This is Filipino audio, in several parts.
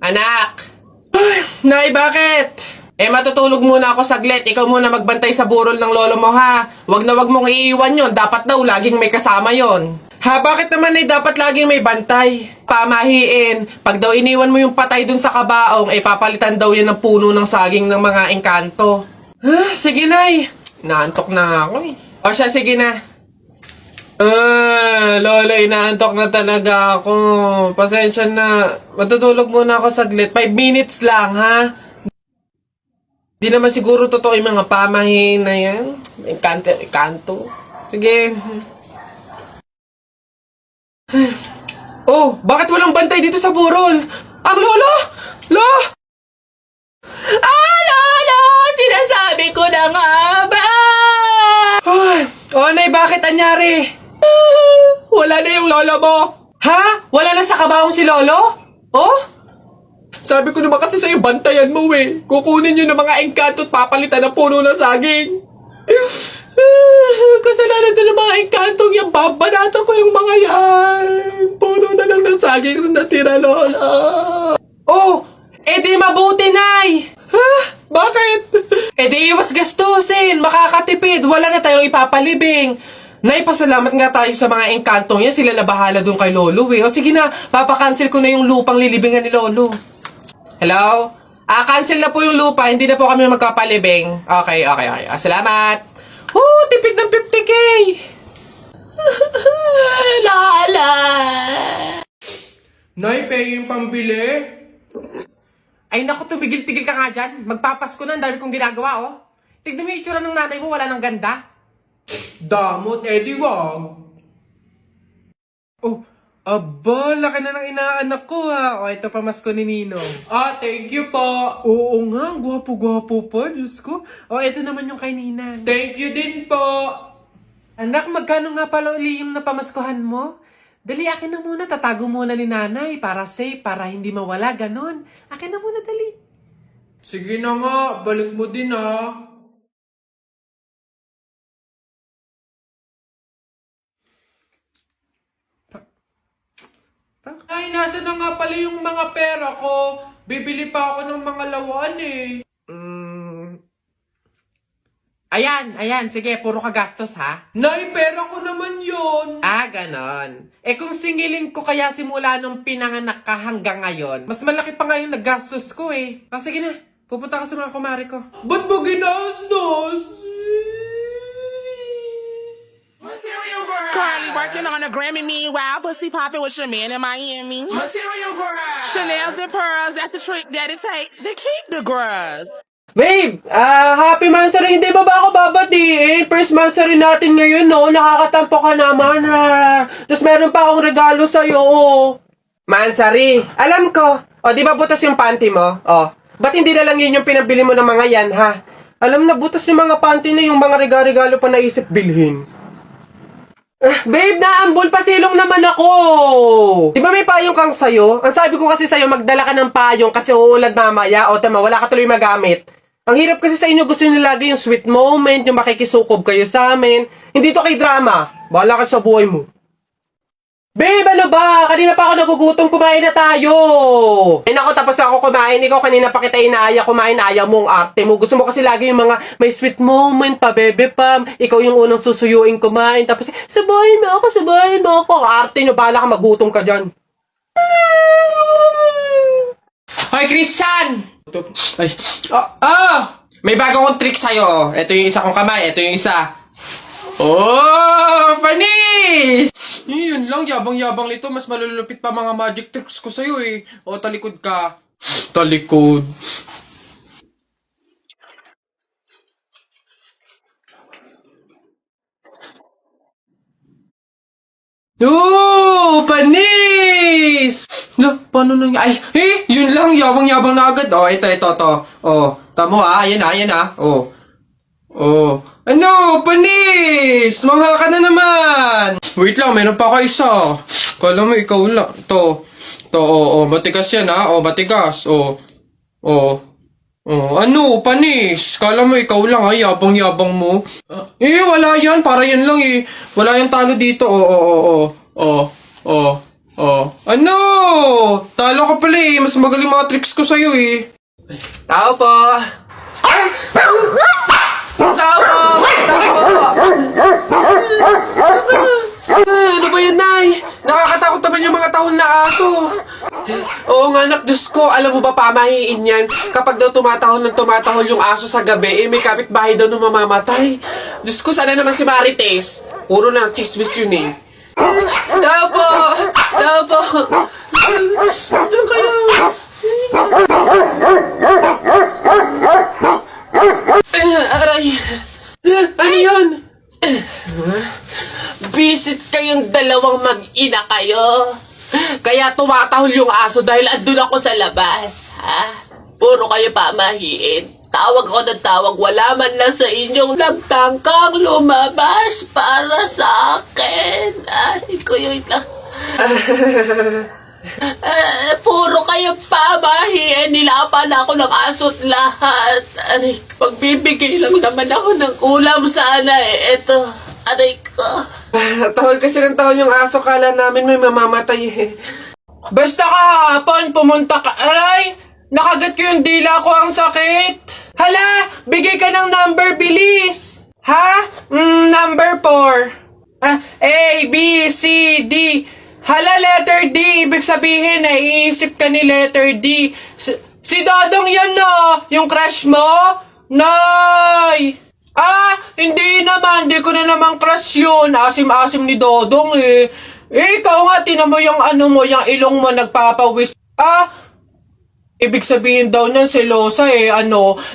Anak! Nay, bakit? Matutulog muna ako saglit. Ikaw muna magbantay sa burol ng lolo mo, ha? Wag na wag mong iiwan yon. Dapat daw laging may kasama yon. Ha, bakit naman ay dapat laging may bantay? Pamahiin. Pag daw iniwan mo yung patay dun sa kabaong, papalitan daw yan ng puno ng saging ng mga engkanto. Sige, Nay. Naantok na ako eh. O siya, sige na. Lola, inaantok na talaga ako. Pasensya na. Matutulog muna ako saglit. 5 minutes lang, ha? Di naman siguro totoo yung mga pamahiin na yan. Engkanto. Sige. Oh, bakit walang bantay dito sa burol? Ang lolo! Lolo! Sinasabi ko na nga ba? Nay, bakit anyari? Wala na yung lolo mo. Ha? Wala na sa kabaong si lolo? Oh? Sabi ko naman kasi sa'yo, bantayan mo eh. Kukunin nyo ng mga engkanto at papalitan ng puno ng saging. Kasalanan na ng mga engkantong yung babanatan ko yung mga yan. Puno na lang ng saging na natira, lola. Oh, di mabuti, Nay. Ha? Bakit? Di iwas gastusin. Makakatipid. Wala na tayong ipapalibing. Nay, pasalamat nga tayo sa mga engkantong yan. Sila na bahala dun kay lolo eh. O sige na, papakancel ko na yung lupang lilibingan ni lolo. Hello? Cancel na po yung lupa. Hindi na po kami magpapalibing. Okay. Salamat. Tipid ng 50K. Lala. Nay, pay yung pambili. Ay naku, tumigil-tigil ka nga dyan. Magpapasko na, ang dami kong ginagawa, oh. Tignan mo yung itsura ng nanay mo, wala nang ganda. Damot, di wag. Oh, aba, laki na ng inaanak ko, ha. O, ito pamasko ni Ninong. Thank you po. Oo nga, gwapo-gwapo pa, Diyos ko. O, ito naman yung kay Ninang. Thank you din po. Anak, magkano nga pala uli yung napamaskuhan mo? Dali, akin na muna. Tatago muna ni nanay para safe, para hindi mawala, ganon. Akin na muna, dali. Sige na nga, balik mo din, ha. Ay, nasa na nga pala yung mga pera ko. Bibili pa ako ng mga lawan eh. Ayan. Sige, puro ka gastos ha. Nay, pera ko naman yon. Ganon. Kung singilin ko kaya simula nung pinanganak ka hanggang ngayon, mas malaki pa nga yung naggastos ko eh. Sige na, pupunta ka sa mga kumari ko. Ba't mo ginastos? Carly working on a Grammy, meanwhile pussy popping with your man in Miami. Material girl. Chanel's and pearls, that's the trick that it takes to keep the girls. Babe, happy Mansari. Hindi ba ako babatiin? First Mansari natin ngayon, no? Nakakatampo ka naman, ha? Tapos meron pa akong regalo sa'yo, oh. Mansari, alam ko. Di ba butas yung panty mo? Ba't hindi na lang yun yung pinabili mo ng mga yan, ha? Alam na, butas yung mga panty na yung mga regalo pa naisip bilhin. Babe, naambol pa silong naman ako. Di ba may payong kang sayo? Ang sabi ko kasi sayo, magdala ka ng payong kasi uulan mamaya. Tama, wala ka tuloy magamit. Ang hirap kasi sa inyo, gusto nyo lagi yung sweet moment, yung makikisukob kayo sa amin. Hindi to kay drama. Bahala ka sa buhay mo. Babe, ano ba? Kanina pa ako nagugutom, kumain na tayo. Nako, tapos ako kumain. Ikaw kanina pa kita inaaya kumain, ayaw mong arte mo. Gusto mo kasi lagi yung mga may sweet moment pa, bebe pam. Ikaw yung unang susuyuin kumain. Tapos, sabahin mo ako. Arte nyo, bahala ka, magutom ka dyan. Hoy, Christian! Ay. May bago akong trick sa'yo. Ito yung isa kong kamay, ito yung isa. Panis! Yun lang, yabang-yabang nito. Mas malulupit pa mga magic tricks ko sa'yo eh. Talikod ka. Talikod. Panis! Paano nang... yun lang, yabang-yabang na agad. Ito. Tamo ayan na. Ano, panis! Mangha ka na naman! Wait lang, meron pa ako isa. Kala mo, ikaw lang. Matigas yan ha. Matigas. Ano, panis? Kala mo, ikaw lang ha. Yabang-yabang mo. Wala yan. Para yan lang eh. Wala yung talo dito. Oh, ano? Talo ka pala eh. Mas magaling mga tricks ko sa'yo eh. Tao po. Ay! Tao po! Tao po! Ano ba yan, Nay? Nakakatakot naman yung mga tahol na aso. Oo nga, anak, Diyos ko. Alam mo ba, pamahiin yan. Kapag daw tumatahol yung aso sa gabi, may kapitbahay daw na mamamatay. Diyos ko, sana naman si Marites. Puro na chismis yun eh. Tao po! Tao po! Doon kayo! Aray! Ano yun? Visit kayong dalawang mag-ina kayo. Kaya tumatahol yung aso dahil andun ako sa labas, ha? Puro kayo pamahiin. Tawag ko ng tawag, wala man lang sa inyong nagtangkang lumabas para sa akin. Ay, kuyoy lang. Puro kayo pamahiin. Nilapan ako ng aso't lahat. Aray, magbibigay lang naman ako ng ulam sana eh. Eto, aray ko. Tahol kasi ng tahol yung aso, kala namin may mamamatay eh. Basta kahapon, pumunta ka. Aray! Nakagat ko yung dila ko, ang sakit. Hala! Bigay ka ng number, bilis! Ha? Number 4. A, B, C, D. Hala, letter D. Ibig sabihin, naiisip ka ni letter D. Si Dodong yan, no? Yung crush mo? Nay! Hindi naman. Hindi ko na naman crush yun. Asim-asim ni Dodong eh. Ikaw nga, tinan mo yung yung ilong mo nagpapawis. Ibig sabihin daw niyan selosa eh.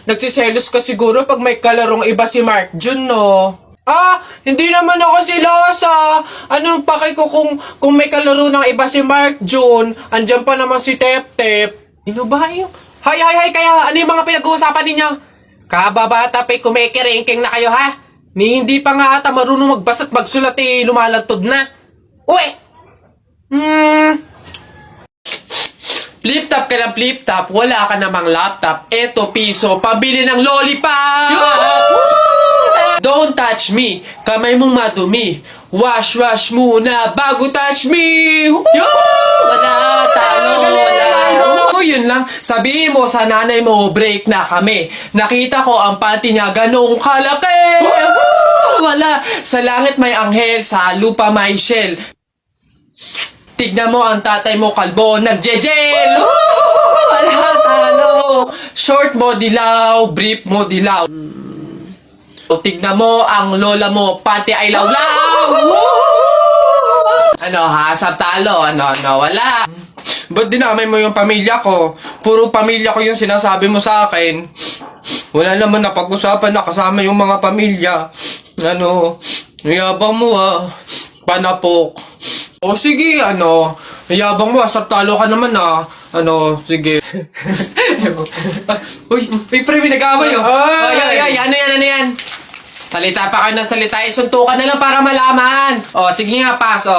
Nagsiselos ka siguro pag may kalarong iba si Mark Jun, no? Hindi naman ako selosa. Anong paki ko kung may kalaro ng iba si Mark Jun? Andyan pa naman si Tep Tep. Ano ba yung... Hay, kaya ano yung mga pinag-uusapan ninyo? Kababata pa'y kumikiringking na kayo, ha? Hindi pa nga ata marunong magbasa at magsulat eh, lumalantod na. Uy! Flip-top ka ng flip-top, wala ka namang laptop. Eto, piso, pabili ng lollipop! Don't touch me, kamay mong madumi. Wash muna bago touch me! Wala, talo, wala. Yun lang, sabihin mo sa nanay mo, break na kami. Nakita ko ang panty niya ganong kalaki! Wala, sa langit may anghel, sa lupa may shell. Tignan mo ang tatay mo kalbo, nagjejel! Wala, talo! Short mo dilaw, brief mo dilaw. O tignan mo ang lola mo, pati ay lawlaw! Sa talo, wala. Ba't dinamay mo yung pamilya ko? Puro pamilya ko yung sinasabi mo sa akin. Wala naman na pag-usapan na kasama yung mga pamilya. Yabang mo panapok. O sige, yabang mo, sa talo ka naman sige. Uy, pre, may nag-aaway Ano yan? Salita pa kayo ng salita, suntukan na lang para malaman. Sige nga, pass,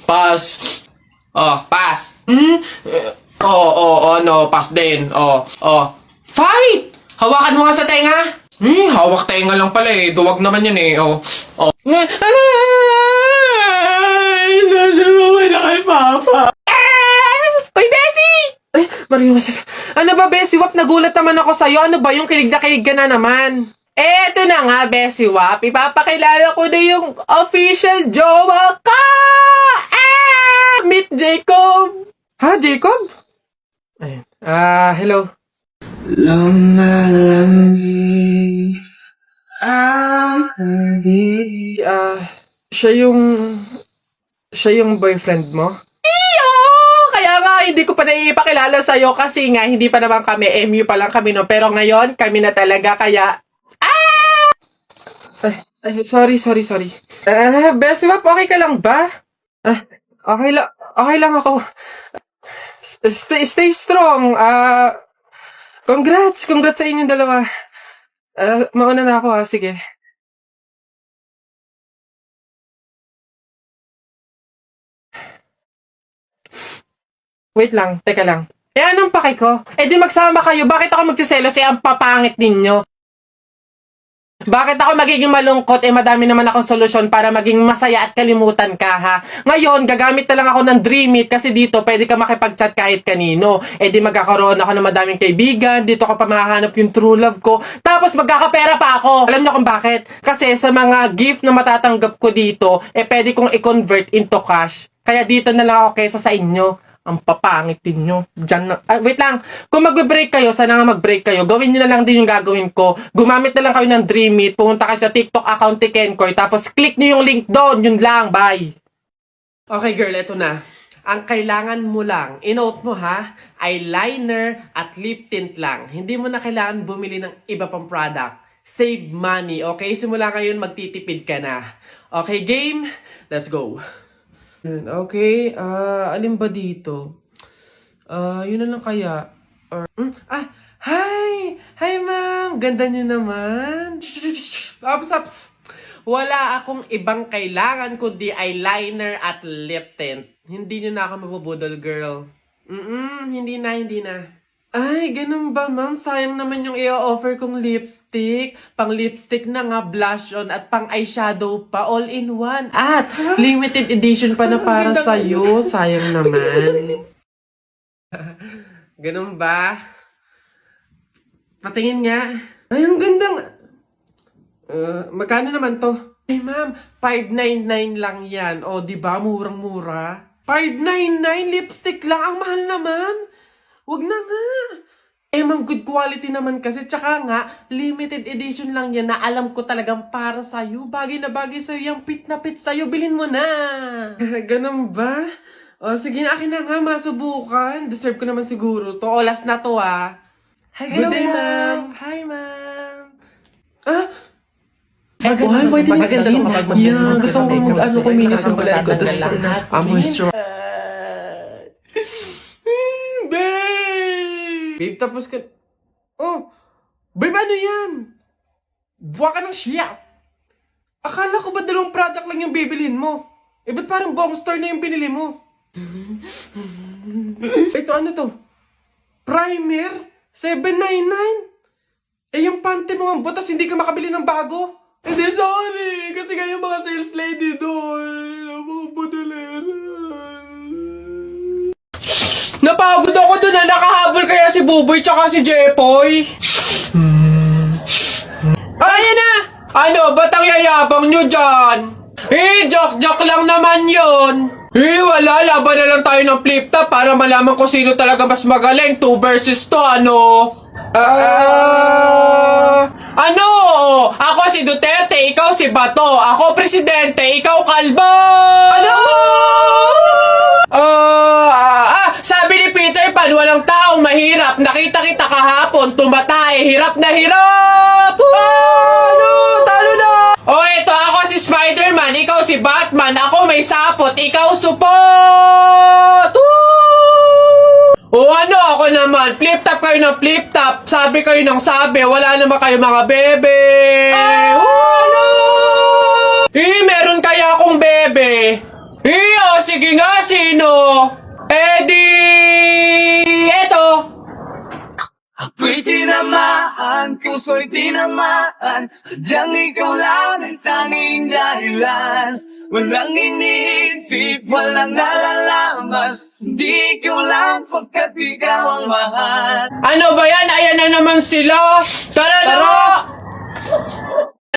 pass. Pass. Pass din. Fight! Hawakan mo nga sa tenga. Hawak tenga lang pala eh. Duwag naman yun eh. Nasubukan na kay Papa. Uy, Bessie! Mario, ano ba, Bessie Wap? Nagulat naman ako sa'yo. Ano ba yung kilig na kilig ka na naman? Eto na nga, Bessie Wap. Ipapakilala ko na yung official jowa ka! Meet Jacob! Ha, Jacob? Ayun. Hello. Lumalamig ang hangin. Siya yung boyfriend mo? Iyo! Kaya nga, hindi ko pa naipakilala sa'yo kasi nga, hindi pa naman kami, MU pa lang kami, no? Pero ngayon, kami na talaga, kaya... Sorry. Bessie Wap, okay ka lang ba? Okay lang ako. Stay strong. Congrats sa inyong dalawa. Mauna na ako, sige. Wait lang, teka lang. Anong paki ko? Di magsama kayo, bakit ako magsiselos ang papangit ninyo? Bakit ako magiging malungkot? Madami naman akong solusyon para maging masaya at kalimutan ka, ha? Ngayon, gagamit na lang ako ng Dream It kasi dito pwede ka makipag-chat kahit kanino. Di magkakaroon ako ng madaming kaibigan, dito ko pa mahahanap yung true love ko, tapos magkakapera pa ako. Alam niyo kung bakit? Kasi sa mga gift na matatanggap ko dito, pwede kong i-convert into cash. Kaya dito na lang ako kaysa sa inyo. Ang papangit din nyo. Diyan na. Wait lang. Kung mag-break kayo, sana nga mag-break kayo. Gawin nyo na lang din yung gagawin ko. Gumamit na lang kayo ng Dream It. Pumunta kayo sa TikTok account ni Kenkoy. Tapos click nyo yung link doon. Yun lang. Bye. Okay girl, eto na. Ang kailangan mo lang, inote mo ha, eyeliner at lip tint lang. Hindi mo na kailangan bumili ng iba pang product. Save money, okay? Simula ngayon, magtitipid ka na. Okay, game? Let's go. Okay, alin ba dito? Yun na lang kaya. Hi! Hi, ma'am! Ganda nyo naman. Ups. Wala akong ibang kailangan kundi eyeliner at lip tint. Hindi nyo na ako mabubudol, girl. Hindi na. Ay, ganun ba, ma'am? Sayang naman yung i-offer kong lipstick. Pang lipstick na nga, blush on, at pang eyeshadow pa, all in one. At limited edition pa na para sa'yo. Sayang naman. Ganun ba? Patingin nga. Ay, ang ganda. Magkano naman to? Ay, ma'am, 599 lang yan. O, di ba? Murang-mura. 599 lipstick lang. Ang mahal naman. Wag na nga. Ma'am, good quality naman kasi. Tsaka nga, limited edition lang yan na alam ko talagang para sa'yo. Bagay na bagay sa'yo. Yung pit na pit sa'yo. Bilhin mo na. Ganun ba? O, sige na, akin na nga. Masubukan. Deserve ko naman siguro to. O, last na to, ah. Good day, ma'am. Hi, ma'am. Why did you say? Yeah, gusto ko kuminis yung balat ko. Tapos, moisturize. Babe, tapos ka... Oh! Babe, ano yan? Buwa ka ng siya. Akala ko ba dalawang product lang yung bibilhin mo? Ba't parang buong store na yung binili mo? Ito, ano to? Primer? $7.99? Yung panty mo ang butas, hindi ka makabili ng bago? Hindi, sorry! Kasi kayo mga sales lady doon. Mga budalera. Napagod ako doon na nakahabol kaya si Buboy tsaka si Jepoy. Ayan na! Ano, ba't ang yayabang nyo dyan? Joke lang naman yon. Wala, laban na lang tayo ng flip top para malaman ko sino talaga mas magaling. 2 versus 2, ano? Ano? Ako si Duterte, ikaw si Bato. Ako presidente, ikaw kalbo! Ano? Sabi ni Peter Pan, walang taong mahirap. Nakita kita kahapon, tumatay, hirap na hirap! Ano? Talo na! Ito, ako si Spider-Man, ikaw si Batman. Ako may sapot, ikaw supot! Ano ako naman? Flip-top kayo ng flip-top. Sabi kayo ng sabi, wala naman kayo mga bebe. Ano? Meron kaya akong bebe? Sige nga, sino? Eto. Ako'y tinamaan, puso'y tinamaan. Sadyang ikaw lang ang tanging dahilan. Walang iniisip, walang nalalaman. Hindi ikaw lang pagkat ikaw ang mahal. Ano ba yan? Ayan na naman sila. Tara!